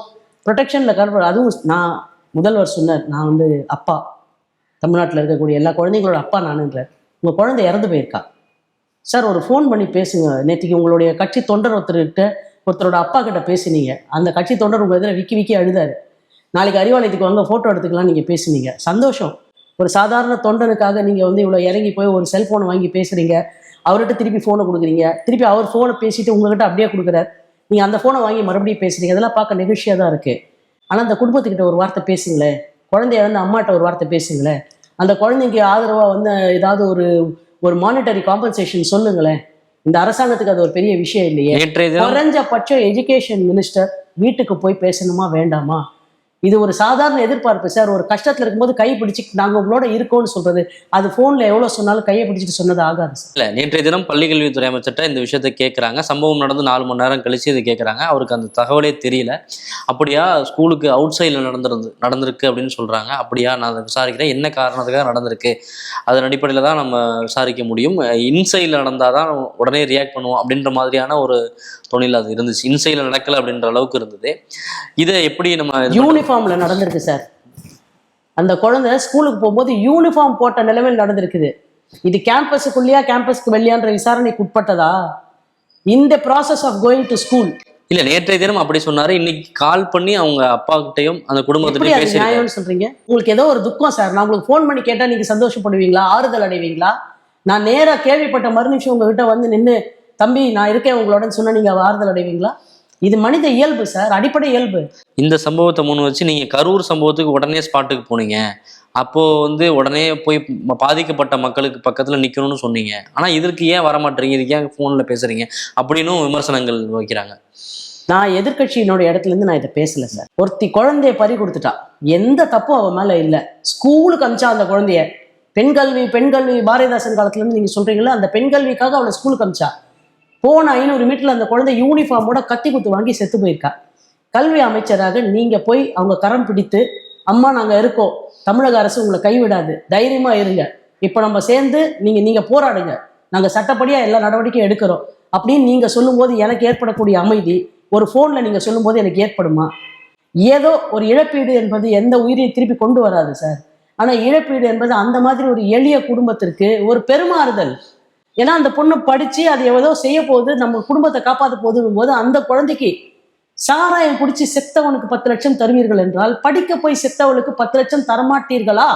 ப்ரொடெக்ஷனில் கருவ. அதுவும் நான் முதல்வர் சொன்னார், நான் அப்பா, தமிழ்நாட்டில் இருக்கக்கூடிய எல்லா குழந்தைங்களோட அப்பா நானுன்றார். உங்கள் குழந்தை இறந்து போயிருக்கா, சார் ஒரு ஃபோன் பண்ணி பேசுங்க. நேற்றுக்கு உங்களுடைய கட்சி தொண்டர் ஒருத்தரோட அப்பா கிட்ட பேசுனீங்க. அந்த கட்சி தொண்டர் உங்கள் இதில் விக்கி விக்கி அழுதாரு. நாளைக்கு அறிவாலயத்துக்கு வாங்க ஃபோட்டோ எடுத்துக்கலாம் நீங்கள் பேசுனீங்க. சந்தோஷம். ஒரு சாதாரண தொண்டனுக்காக நீங்கள் வந்து இவ்வளோ இறங்கி போய் ஒரு செல்ஃபோனை வாங்கி பேசுகிறீங்க. அவர்கிட்ட திருப்பி ஃபோனை கொடுக்குறீங்க. திருப்பி அவர் ஃபோனை பேசிட்டு உங்ககிட்ட அப்படியே கொடுக்குறாரு. நீங்கள் அந்த ஃபோனை வாங்கி மறுபடியும் பேசுகிறீங்க. அதெல்லாம் பார்க்க நெகிழ்ச்சியாக தான் இருக்குது. ஆனால் அந்த குடும்பத்துக்கிட்ட ஒரு வார்த்தை பேசுங்களேன். குழந்தைய வந்து அம்மாட்ட ஒரு வார்த்தை பேசுங்களேன். அந்த குழந்தைக்கு ஆதரவாக வந்து ஏதாவது ஒரு மானிட்டரி காம்பன்சேஷன் சொல்லுங்களேன். இந்த அரசாங்கத்துக்கு அது ஒரு பெரிய விஷயம் இல்லையே. குறைஞ்சபட்சம் எஜுகேஷன் மினிஸ்டர் வீட்டுக்கு போய் பேசணுமா வேண்டாமா? இது ஒரு சாதாரண எதிர்பார்ப்பு சார். ஒரு கஷ்டத்தில் இருக்கும்போது கை பிடிச்சி நாங்கள் உங்களோட இருக்கோம்னு சொல்றது, அது ஃபோனில் எவ்வளோ சொன்னாலும் கையை பிடிச்சிட்டு சொன்னது ஆகாது சார். இல்லை, நேற்றைய தினம் பள்ளிக்கல்வித்துறை அமைச்சர்கிட்ட இந்த விஷயத்தை கேட்குறாங்க. சம்பவம் நடந்து 4 மணி நேரம் கழிச்சு இது கேட்குறாங்க. அவருக்கு அந்த தகவலே தெரியல. அப்படியா ஸ்கூலுக்கு அவுட் சைடில் நடந்திருக்கு அப்படின்னு சொல்கிறாங்க. அப்படியா, நான் அதை விசாரிக்கிறேன், என்ன காரணத்துக்காக நடந்திருக்கு, அதன் அடிப்படையில் தான் நம்ம விசாரிக்க முடியும். இன்சைடில் நடந்தால் தான் உடனே ரியாக்ட் பண்ணுவோம் அப்படின்ற மாதிரியான ஒரு தொழில் அது இருந்துச்சு. இன்சைடில் நடக்கலை அப்படின்ற அளவுக்கு இருந்தது. இதை எப்படி நம்ம யூனிஃபார்ம்ல நடந்திருக்கு சார். அந்த குழந்தை ஸ்கூலுக்கு போகும்போது யூனிஃபார்ம் போட்ட நிலைமையில் நடந்திருக்குது. இது கேம்பஸுக்குள்ளேயா கேம்பஸ்க்கு வெளியான்ற விசாரணைக்கு உட்பட்டதா? இந்த process of going to school. இல்ல, நேற்றைய தினம் அப்படி சொன்னாரு. இன்னைக்கு கால் பண்ணி அவங்க அப்பா கிட்டையும் அந்த குடும்பத்திலையும் பேசி நியாயம்னு சொல்றீங்க. உங்களுக்கு ஏதோ ஒரு துக்கம் சார். நான் உங்களுக்கு ஃபோன் பண்ணி கேட்டா நீங்க சந்தோஷப்படுவீங்களா, ஆறுதல் அடைவீங்களா? நான் நேரா கேள்விப்பட்ட மறுநிமிஷம் உங்ககிட்ட வந்து நின்று தம்பி நான் இருக்கேன் உங்களோட சொன்னா நீங்க ஆறுதல் அடைவீங்களா? இது மனித இயல்பு சார், அடிப்படை இயல்பு. இந்த சம்பவத்தை முன் வச்சு நீங்க கரூர் சம்பவத்துக்கு உடனே ஸ்பாட்டுக்கு போனீங்க. அப்போ வந்து உடனே போய் பாதிக்கப்பட்ட மக்களுக்கு பக்கத்துல நிக்கணும்னு சொன்னீங்க. ஆனா இதற்கு ஏன் வர மாட்டீங்க, இதுக்கு ஏன் போன்ல பேசுறீங்க அப்படின்னு விமர்சனங்கள் வைக்கிறாங்க. நான் எதிர்கட்சியினோட இடத்துல இருந்து நான் இதை பேசல சார். ஒருத்தி குழந்தைய பறி கொடுத்துட்டா, எந்த தப்பும் அவன் மேல இல்லை. ஸ்கூலுக்கு அமிச்சா அந்த குழந்தைய. பெண் கல்வி பாரதிதாசன் காலத்துல இருந்து நீங்க சொல்றீங்களா, அந்த பெண் கல்விக்காக அவளை ஸ்கூலுக்கு அமிச்சா. போன 500 மீட்டர்ல அந்த குழந்தை யூனிஃபார்மோட கத்தி குத்து வாங்கி செத்து போயிருக்கா. கல்வி அமைச்சராக நீங்க போய் அவங்க கரம் பிடித்து, அம்மா நாங்க இருக்கோம், தமிழக அரசு உங்களை கைவிடாது, தைரியமா இருங்க, இப்ப நம்ம சேர்ந்து நீங்க போராடுங்க, நாங்க சட்டப்படியா எல்லா நடவடிக்கையும் எடுக்கிறோம் அப்படின்னு நீங்க சொல்லும்போது எனக்கு ஏற்படக்கூடிய அமைதி ஒரு போன்ல நீங்க சொல்லும்போது எனக்கு ஏற்படுமா? ஏதோ ஒரு இழப்பீடு என்பது எந்த உயிரையும் திருப்பி கொண்டு வராது சார். ஆனா இழப்பீடு என்பது அந்த மாதிரி ஒரு எளிய குடும்பத்திற்கு ஒரு பெருமாறுதல். ஏன்னா அந்த பொண்ணு படிச்சு அது எவ்வளோ செய்ய போகுது, நம்ம குடும்பத்தை காப்பாற்ற போகுதுங்கும் போது அந்த குழந்தைக்கு சாராயம் குடிச்சு செத்தவனுக்கு 10 லட்சம் தருவீர்கள் என்றால் படிக்க போய் செத்தவளுக்கு 10 லட்சம் தரமாட்டீர்களா?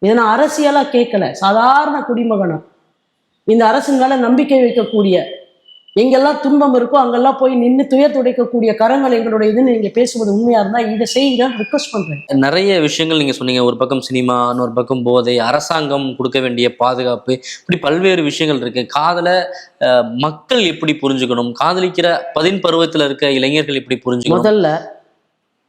இதை நான் அரசியலா கேட்கல, சாதாரண குடிமகனா இந்த அரசின் மேல நம்பிக்கை வைக்கக்கூடிய, எங்கெல்லாம் துன்பம் இருக்கோ அங்கெல்லாம் போய் நின்று துயர் துடைக்கக்கூடிய கரங்கள் எங்களுடைய இதுன்னு நீங்க பேசுவது உண்மையா இருந்தா இதை செய்யுங்கன்னு ரிக்வெஸ்ட் பண்றேன். நிறைய விஷயங்கள் நீங்க சொன்னீங்க. ஒரு பக்கம் சினிமா, இன்னொரு பக்கம் போதை, அரசாங்கம் கொடுக்க வேண்டிய பாதுகாப்பு, இப்படி பல்வேறு விஷயங்கள் இருக்கு. காதலை மக்கள் எப்படி புரிஞ்சுக்கணும், காதலிக்கிற 10 பருவத்துல இருக்க இளைஞர்கள் எப்படி புரிஞ்சுக்கணும்? முதல்ல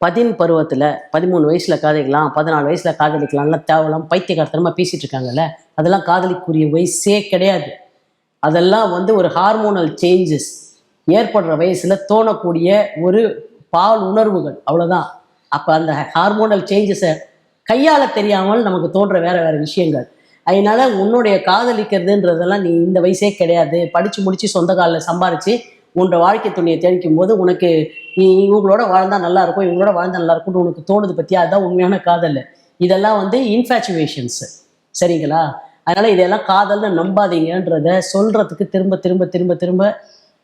10 பருவத்துல 13 வயசுல காதலிக்கலாம், 14 வயசுல காதலிக்கலாம்லாம் தேவலாம் பைத்தியகாரத்தனமா பேசிட்டு இருக்காங்கல்ல, அதெல்லாம் காதலிக்குரிய வயசே கிடையாது. அதெல்லாம் வந்து ஒரு ஹார்மோனல் சேஞ்சஸ் ஏற்படுற வயசுல தோணக்கூடிய ஒரு பால் உணர்வுகள், அவ்வளவுதான். அப்ப அந்த ஹார்மோனல் சேஞ்சஸை கையாள தெரியாமல் நமக்கு தோன்ற வேற விஷயங்கள். அதனால உன்னுடைய காதலிக்கிறதுன்றதெல்லாம் நீ இந்த வயசே கிடையாது. படிச்சு முடிச்சு சொந்த காலில் சம்பாரிச்சு உன்னோட வாழ்க்கை துணையை தேடிக்கும் போது உனக்கு நீ இவங்களோட வாழ்ந்தா நல்லா இருக்கும், இவங்களோட வாழ்ந்தா நல்லா இருக்கும்னு உனக்கு தோணுது பத்தியா, அதுதான் உண்மையான காதல். இதெல்லாம் வந்து இன்ஃபேச்சுவேஷன்ஸ், சரிங்களா? அதனால இதெல்லாம் காதல்னு நம்பாதீங்கன்றத சொல்றதுக்கு திரும்ப திரும்ப திரும்ப திரும்ப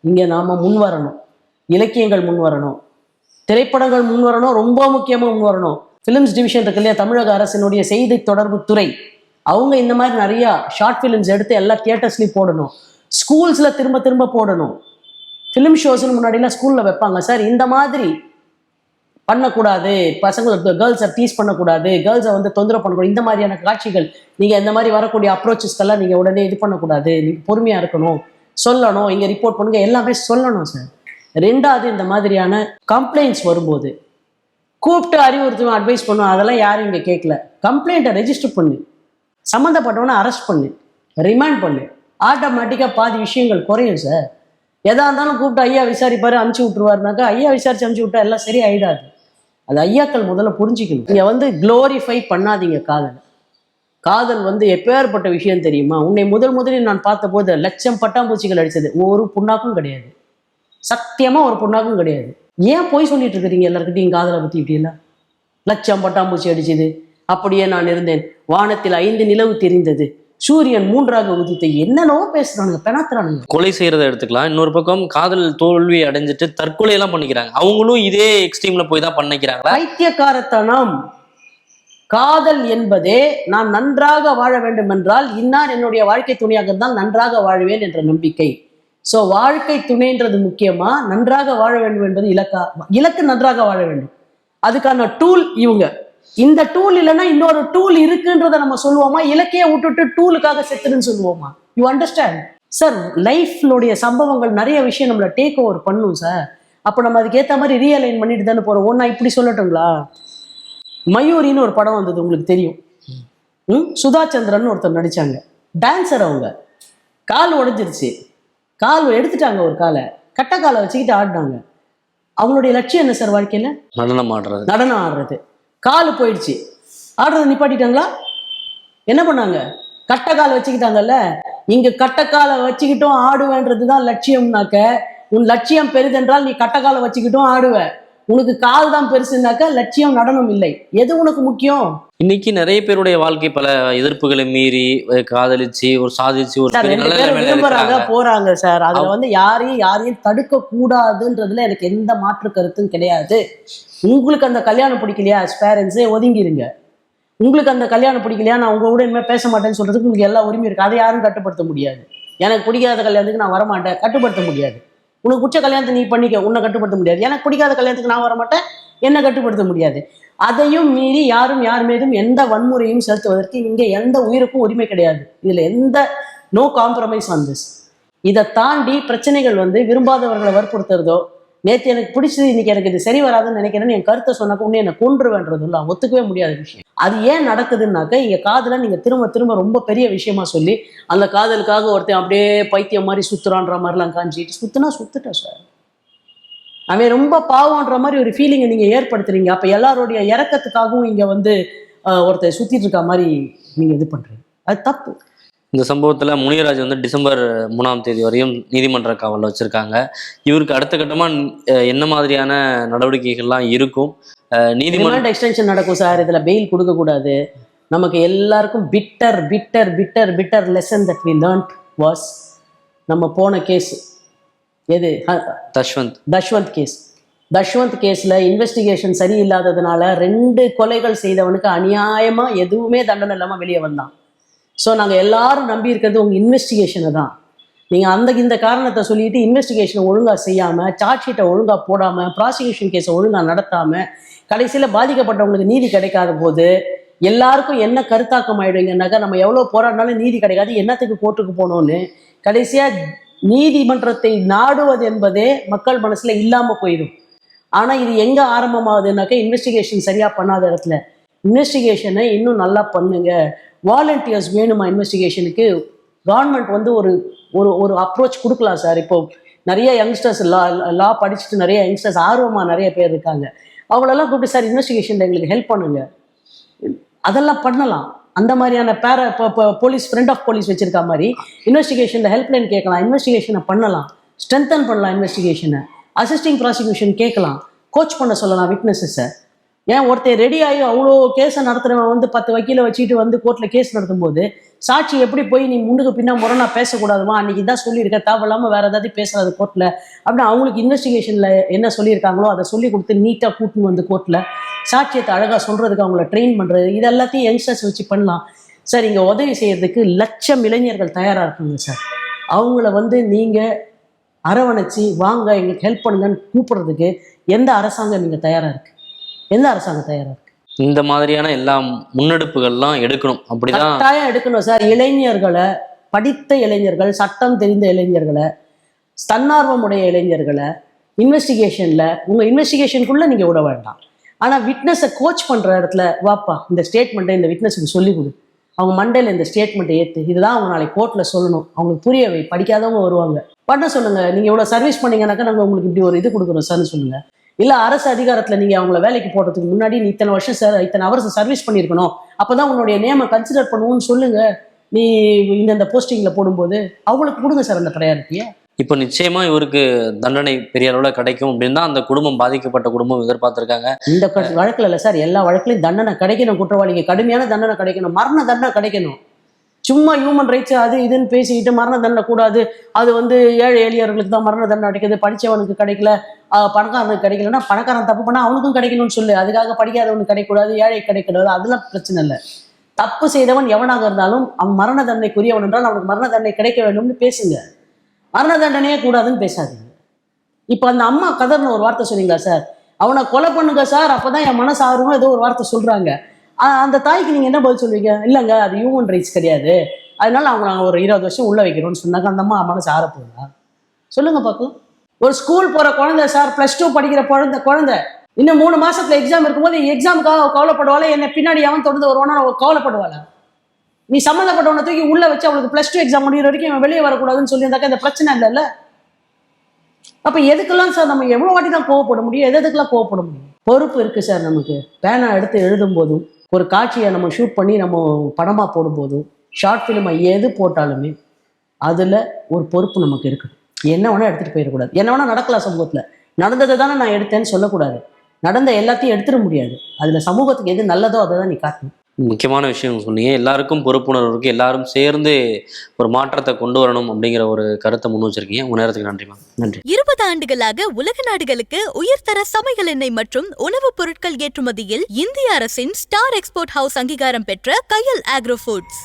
இங்க நாம முன் வரணும். இலக்கியங்கள் முன் வரணும், திரைப்படங்கள் முன் வரணும், ரொம்ப முக்கியமா முன் வரணும். ஃபிலிம்ஸ் டிவிஷன் இருக்கு இல்லையா, தமிழக அரசினுடைய செய்தி தொடர்பு துறை, அவங்க இந்த மாதிரி நிறைய ஷார்ட் ஃபிலிம்ஸ் எடுத்து எல்லா தியேட்டர்ஸ்லையும் போடணும். ஸ்கூல்ஸ்ல திரும்ப திரும்ப போடணும். ஃபிலிம் ஷோஸ்ன்னு முன்னாடிலாம் ஸ்கூல்ல வைப்பாங்க சார். இந்த மாதிரி பண்ணக்கூடாது, பசங்களுக்கு கேர்ள்ஸை டீஸ் பண்ணக்கூடாது, கேர்ள்ஸை வந்து தொந்தரவு பண்ணக்கூடாது, இந்த மாதிரியான காட்சிகள் நீங்கள் இந்த மாதிரி வரக்கூடிய அப்ரோச்சஸ்க்கெல்லாம் நீங்கள் உடனே இது பண்ணக்கூடாது, நீங்கள் பொறுமையாக இருக்கணும், சொல்லணும், இங்கே ரிப்போர்ட் பண்ணுங்க, எல்லாமே சொல்லணும் சார். 2வது, இந்த மாதிரியான கம்ப்ளைண்ட்ஸ் வரும்போது கூப்பிட்டு அறிவுறுத்துவோம், அட்வைஸ் பண்ணுவோம், அதெல்லாம் யாரும் இங்கே கேட்கல. கம்ப்ளைண்ட்டை ரெஜிஸ்டர் பண்ணு, சம்மந்தப்பட்டவனை அரெஸ்ட் பண்ணு, ரிமாண்ட் பண்ணு, ஆட்டோமேட்டிக்காக பாதி விஷயங்கள் குறையும் சார். எதா இருந்தாலும் கூப்பிட்டு ஐயா விசாரிப்பாரு, அனுப்பிச்சி விட்டுருவாருனாக்கா ஐயா விசாரிச்சு அனுப்பிச்சி விட்டா எல்லாம் சரி ஆயிடாது. அது ஐயாக்கள் முதல்ல புரிஞ்சுக்கணும். நீங்க வந்து குளோரிஃபை பண்ணாதீங்க காதல். காதல் வந்து எப்பேற்பட்ட விஷயம் தெரியுமா? உன்னை முதலில் நான் பார்த்தபோது லட்சம் பட்டாம்பூச்சிகள் அடிச்சது, ஒரு புண்ணாக்கும் கிடையாது, சத்தியமா ஒரு புண்ணாக்கும் கிடையாது. ஏன் போய் சொல்லிட்டு இருக்கிறீங்க எல்லாருக்கிட்டையும் காதலை பத்தி? இப்படி இல்லை, லட்சம் பட்டாம்பூச்சி அடிச்சது, அப்படியே நான் இருந்தேன், வானத்தில் 5 நிலவு தெரிந்தது, சூரியன் மூன்றாக உதித்து என்னென்னவோ பேசுறானுங்க, பெணாத்துறானுங்க. கொலை செய்யறதை எடுத்துக்கலாம். இன்னொரு பக்கம் காதல் தோல்வி அடைஞ்சிட்டு தற்கொலை எல்லாம் பண்ணிக்கிறாங்க. அவங்களும் இதே எக்ஸ்ட்ரீம்ல போய் தான் பண்ணிக்கிறாங்களா? பைத்தியக்காரத்தனம். காதல் என்பதே நான் நன்றாக வாழ வேண்டும் என்றால் இன்னார் என்னுடைய வாழ்க்கை துணையாக இருந்தால் நன்றாக வாழ்வேன் என்ற நம்பிக்கை. ஸோ வாழ்க்கை துணைன்றது முக்கியமா, நன்றாக வாழ வேண்டும் என்பது இலக்கு நன்றாக வாழ வேண்டும். அதுக்கான டூல் இவங்க. இந்த டூல் இல்லைன்னா இன்னொரு டூல் இருக்குன்றத நம்ம சொல்லுவோமா? இலக்கையே விட்டுட்டு டூலுக்காக செத்துருன்னு சொல்லுவோமா? You understand sir? லைஃப்லுடைய சம்பவங்கள் நிறைய விஷயம் நம்மளை டேக் ஓவர் பண்ணும் சார். அப்போ நம்ம அதுக்கேற்ற மாதிரி ரீஅலைன் பண்ணிட்டு தானே போறோம். ஒன்னா இப்படி சொல்லட்டுங்களா, மயூரின்னு ஒரு படம் வந்தது, உங்களுக்கு தெரியும். சுதா சந்திரன் ஒருத்தர் நடிச்சாங்க, டான்சர். அவங்க கால் உடைஞ்சிருச்சு, கால் எடுத்துட்டாங்க, ஒரு காலை கட்ட காலை வச்சுக்கிட்டு ஆடினாங்க. அவங்களுடைய லட்சியம் என்ன சார் வாழ்க்கையில? நடனம் ஆடுறது. கால் போயிடுச்சு, ஆடுறதை நிப்பாட்டிட்டாங்களா? என்ன பண்ணாங்க? கட்ட காலை வச்சுக்கிட்டாங்கல்ல. இங்க கட்டக்காலை வச்சுக்கிட்டும் ஆடுவேன்றதுதான் லட்சியம்னாக்க, உன் லட்சியம் பெரிதென்றால் நீ கட்டக்காலை வச்சுக்கிட்டும் ஆடுவ. உனக்கு கால் தான் பெருசுனாக்க லட்சியம் நடனம் இல்லை. எது உனக்கு முக்கியம்? இன்னைக்கு நிறைய பேருடைய வாழ்க்கை பல எதிர்ப்புகளை மீறி காதலிச்சு ஒரு சாதிச்சு ஒரு விரும்புறாங்க, போறாங்க சார். அதுல யாரையும் தடுக்க கூடாதுன்றதுல எனக்கு எந்த மாற்று கருத்தும் கிடையாது. உங்களுக்கு அந்த கல்யாணம் பிடிக்கலையா, பேரண்ட்ஸே ஒதுங்கிருங்க. உங்களுக்கு அந்த கல்யாணம் பிடிக்கலையா, நான் உங்க கூட இனிமேல் பேச மாட்டேன்னு சொல்றதுக்கு உங்களுக்கு எல்லா உரிமையும் இருக்கு. அதை யாரும் கட்டுப்படுத்த முடியாது. எனக்கு பிடிக்காத கல்யாணத்துக்கு நான் வரமாட்டேன், கட்டுப்படுத்த முடியாது. உனக்கு பிடிச்ச கல்யாணத்தை நீ பண்ணிக்க, உன்னை கட்டுப்படுத்த முடியாது. எனக்கு பிடிக்காத கல்யாணத்துக்கு நான் வரமாட்டேன், என்னை கட்டுப்படுத்த முடியாது. அதையும் மீறி யாரும் யார் மீதும் எந்த வன்முறையும் செலுத்துவதற்கு இங்கே எந்த உயிருக்கும் உரிமை கிடையாது. இதுல எந்த நோ காம்ப்ரமைஸ் ஆன் திஸ். இதை தாண்டி பிரச்சனைகள் விரும்பாதவர்களை வற்புறுத்துறதோ, நேற்று எனக்கு பிடிச்சது இன்னைக்கு எனக்கு இது சரி வராதுன்னு நினைக்கிறேன்னு என் கருத்தை சொன்னாக்க உடனே என்னை கொன்றுவேன்றது இல்லை, ஒத்துக்கவே முடியாத விஷயம். அது ஏன் நடக்குதுன்னாக்க, இங்க காதலை நீங்க திரும்ப திரும்ப ரொம்ப பெரிய விஷயமா சொல்லி அந்த காதலுக்காக ஒருத்தன் அப்படியே பைத்தியம் மாதிரி சுத்துறான்ற மாதிரிலாம் காஞ்சிட்டு சுத்துட்டா சார். அவன் ரொம்ப பாவம்ன்ற மாதிரி ஒரு ஃபீலிங்கை நீங்க ஏற்படுத்துறீங்க. அப்ப எல்லாருடைய இறக்கத்துக்காகவும் இங்க ஒருத்தர் சுத்திட்டு இருக்க மாதிரி நீங்க இது பண்றீங்க. அது தப்பு. இந்த சம்பவத்துல முனியராஜ் டிசம்பர் 3ஆம் தேதி வரையும் நீதிமன்ற காவலில் வச்சிருக்காங்க. இவருக்கு அடுத்த கட்டமா என்ன மாதிரியான நடவடிக்கைகள்லாம் இருக்கும்? நீதிமன்ற எக்ஸ்டென்ஷன் நடக்கும் சார். இதுல பெயில் கொடுக்க கூடாது. நமக்கு எல்லாருக்கும் bitter bitter bitter bitter lesson that we learnt was நம்ம போன கேஸ். எது? தஷ்வந்த் கேஸ்ல இன்வெஸ்டிகேஷன் சரியில்லாததுனால 2 கொலைகள் செய்தவனுக்கு அநியாயமா எதுவுமே தண்டனை இல்லாம வெளியே வந்தான். ஸோ நாங்கள் எல்லாரும் நம்பி இருக்கிறது உங்கள் இன்வெஸ்டிகேஷனை தான். நீங்கள் இந்த காரணத்தை சொல்லிட்டு இன்வெஸ்டிகேஷனை ஒழுங்காக செய்யாமல், சார்ஜ் ஷீட்டை ஒழுங்காக போடாமல், ப்ராசிக்யூஷன் கேஸை ஒழுங்காக நடத்தாமல், கடைசியில் பாதிக்கப்பட்டவங்களுக்கு நீதி கிடைக்காத போது எல்லாருக்கும் என்ன கருத்தாக்கம் ஆயிடுவீங்கன்னாக்கா, நம்ம எவ்வளோ போராடினாலும் நீதி கிடைக்காது, என்னத்துக்கு கோர்ட்டுக்கு போகணும்னு கடைசியாக நீதிமன்றத்தை நாடுவது என்பதே மக்கள் மனசில் இல்லாமல் போயிடும். ஆனால் இது எங்கே ஆரம்பமாகுதுன்னாக்கா, இன்வெஸ்டிகேஷன் சரியாக பண்ணாத இடத்துல. இன்வெஸ்டிகேஷனை இன்னும் நல்லா பண்ணுங்க. வாலண்டியர்ஸ் வேணுமா இன்வெஸ்டிகேஷனுக்கு? கவர்மெண்ட் ஒரு ஒரு அப்ரோச் கொடுக்கலாம் சார். இப்போ நிறைய யங்ஸ்டர்ஸ் லா படிச்சுட்டு நிறைய யங்ஸ்டர்ஸ் ஆர்வமாக நிறைய பேர் இருக்காங்க. அவங்களெல்லாம் கூப்பிட்டு சார் இன்வெஸ்டிகேஷனில் எங்களுக்கு ஹெல்ப் பண்ணுங்க, அதெல்லாம் பண்ணலாம். அந்த மாதிரியான போலீஸ் ஃப்ரெண்ட் ஆஃப் போலீஸ் வச்சிருக்க மாதிரி இன்வெஸ்டிகேஷனில் ஹெல்ப்லைன் கேட்கலாம், இன்வெஸ்டிகேஷனை பண்ணலாம், ஸ்ட்ரென்தன் பண்ணலாம் இன்வெஸ்டிகேஷனை, அசிஸ்டிங் ப்ராசிக்யூஷன் கேட்கலாம், கோச் பண்ண சொல்லலாம் விட்னஸஸை. ஏன் ஒருத்தர் ரெடி ஆகி அவ்வளோ கேஸை நடத்துகிறவன் 10 வக்கீலை வச்சுக்கிட்டு கோர்ட்டில் கேஸ் நடத்தும் போது சாட்சி எப்படி போய் நீ முன்னுக்கு பின்னா முரணா பேசக்கூடாதுமா, அன்னைக்கு தான் சொல்லியிருக்க, தேவையில்லாமல் வேறு ஏதாவது பேசுறது கோர்ட்டில் அப்படின்னு அவங்களுக்கு இன்வெஸ்டிகேஷனில் என்ன சொல்லியிருக்காங்களோ அதை சொல்லி கொடுத்து நீட்டாக கூட்டின்னு கோர்ட்டில் சாட்சியத்தை அழகாக சொல்கிறதுக்கு அவங்கள ட்ரெயின் பண்ணுறது, இது எல்லாத்தையும் யங்ஸ்டர்ஸ் வச்சு பண்ணலாம் சார். இங்கே உதவி செய்யறதுக்கு லட்சம் இளைஞர்கள் தயாராக இருக்காங்க சார். அவங்கள நீங்கள் அரவணைச்சி வாங்க எங்களுக்கு ஹெல்ப் பண்ணுங்கன்னு கூப்பிட்றதுக்கு எந்த அரசாங்கம் இங்கே தயாராக இருக்குது? எந்த அரசாங்கம் தயாராக இருக்கு? இந்த மாதிரியான எல்லா முன்னெடுப்புகள்லாம் எடுக்கணும். அப்படிதான் கட்டாயம் எடுக்கணும் சார். இளைஞர்களை, படித்த இளைஞர்கள், சட்டம் தெரிந்த இளைஞர்களை, தன்னார்வமுடைய இளைஞர்களை இன்வெஸ்டிகேஷன்ல உங்க இன்வெஸ்டிகேஷனுக்குள்ள நீங்க விட வேண்டாம். ஆனா விட்னஸை கோச் பண்ற இடத்துல வாப்பா இந்த ஸ்டேட்மெண்ட்டை இந்த விட்னஸுக்கு சொல்லி கொடு, அவங்க மண்டையில இந்த ஸ்டேட்மெண்ட்டை ஏற்று, இதுதான் அவங்க நாளைக்கு கோர்ட்ல சொல்லணும், அவங்களுக்கு புரிய வை, படிக்காதவங்க வருவாங்க, பண்ண சொல்லுங்க. நீங்க இவ்வளவு சர்வீஸ் பண்ணீங்கன்னாக்கா நாங்கள் உங்களுக்கு இப்படி ஒரு இது கொடுக்குறோம் சார்னு சொல்லுங்க. இல்லை அரசு அதிகாரத்தில் நீங்கள் அவங்கள வேலைக்கு போடுறதுக்கு முன்னாடி நீ இத்தனை வருஷம் இத்தனை ஹவர்ஸ் சர்வீஸ் பண்ணியிருக்கணும், அப்போ தான் உன்னுடைய நேமை கன்சிடர் பண்ணுவோன்னு சொல்லுங்கள். நீ இந்த போஸ்டிங்கில் போடும்போது அவங்களுக்கு கொடுங்க சார் அந்த ப்ரையாரிட்டியை. இப்போ நிச்சயமா இவருக்கு தண்டனை பெரிய அளவில் கிடைக்கும் அப்படின்னு தான் அந்த குடும்பம், பாதிக்கப்பட்ட குடும்பம் எதிர்பார்த்துருக்காங்க. இந்த வழக்கில் இல்லை சார், எல்லா வழக்குலையும் தண்டனை கிடைக்கணும். குற்றவாளிக்கு கடுமையான தண்டனை கிடைக்கணும், மரண தண்டனை கிடைக்கணும். சும்மா ஹியூமன் ரைட்ஸ் அது இதுன்னு பேசிக்கிட்டு மரண தண்டனை கூடாது, அது வந்து ஏழை எளியவர்களுக்கு தான் மரண தண்டனை கிடைக்குது, படித்தவனுக்கு கிடைக்கல, பணக்காரனுக்கு கிடைக்கலன்னா பணக்காரன் தப்பு பண்ணால் அவனுக்கும் கிடைக்கணும்னு சொல்லு. அதுக்காக படிக்காதவனுக்கு கிடைக்கக்கூடாது, ஏழை கிடைக்கக்கூடாது, அதெல்லாம் பிரச்சனை இல்லை. தப்பு செய்தவன் எவனாக இருந்தாலும் அவன் மரண தண்டனைக்குரியவன் என்றால் அவனுக்கு மரண தண்டனை கிடைக்க வேண்டும்னு பேசுங்க. மரண தண்டனையே கூடாதுன்னு பேசாதீங்க. இப்போ அந்த அம்மா கதர்னு ஒரு வார்த்தை சொன்னீங்களா சார், அவனை கொலை பண்ணுங்க சார் அப்போதான் என் மனசு ஆறுமோ ஏதோ ஒரு வார்த்தை சொல்கிறாங்க. அந்த தாய்க்கு நீங்கள் என்ன பதில் சொல்லுவீங்க? இல்லைங்க அது ஹியூமன் ரைட்ஸ் கிடையாது, அதனால அவங்க நாங்கள் ஒரு 20 வருஷம் உள்ளே வைக்கிறோம்னு சொன்னாங்க. அந்த அம்மா மனசு ஆறப்போகுதா? சொல்லுங்க பார்க்கலாம். ஒரு ஸ்கூல் போகிற குழந்தை சார், +2 படிக்கிற குழந்தை இன்னும் 3 மாசத்துல எக்ஸாம் இருக்கும்போது எக்ஸாமுக்காக கவலைப்படுவாளா? என்ன பின்னாடி அவன் தொடர்ந்து வருவானா கவலைப்படுவாளா? நீ சம்மந்தப்பட்டவனை தூக்கி உள்ள வச்சு அவளுக்கு +2 எக்ஸாம் முடிகிற வரைக்கும் அவன் வெளியே வரக்கூடாதுன்னு சொல்லியிருந்தாக்கா இந்த பிரச்சனை இல்லைல்ல. அப்ப எதுக்கெல்லாம் சார் நம்ம எவ்வளவு வாட்டி தான் கோவப்பட முடியும்? எதுக்கெல்லாம் கோவப்பட முடியும்? பொறுப்பு இருக்கு சார் நமக்கு. பேனா எடுத்து எழுதும் போதும், ஒரு காட்சியை நம்ம ஷூட் பண்ணி நம்ம படமா போடும் போதும், ஷார்ட் ஃபிலிமை எது போட்டாலுமே அதுல ஒரு பொறுப்பு நமக்கு இருக்கு. என்ன வேணா எடுத்துட்டு போயிடக்கூடாது. என்ன வேணா நடக்கலாம் சமூகத்துல, நடந்ததை தானே நான் எடுத்தேன்னு சொல்லக்கூடாது. நடந்த எல்லாத்தையும் எடுத்துட முடியாது. அதுல சமூகத்துக்கு எது நல்லதோ அதை தான் நீ காட்டணும். முக்கியமான விஷயம் சொன்னீங்க. எல்லாருக்கும் பொறுப்புணர்வு இருக்கு, எல்லாரும் சேர்ந்து ஒரு மாற்றத்தை கொண்டு வரணும் அப்படிங்கிற ஒரு கருத்தை முன் வச்சிருக்கீங்க. உங்க நேரத்துக்கு நன்றிமா. நன்றி. 20 ஆண்டுகளாக உலக நாடுகளுக்கு உயர்தர சமையல் எண்ணெய் மற்றும் உணவுப் பொருட்கள் ஏற்றுமதியில் இந்திய அரசின் ஸ்டார் எக்ஸ்போர்ட் ஹவுஸ் அங்கீகாரம் பெற்ற கயல் ஆக்ரோ ஃபுட்ஸ்.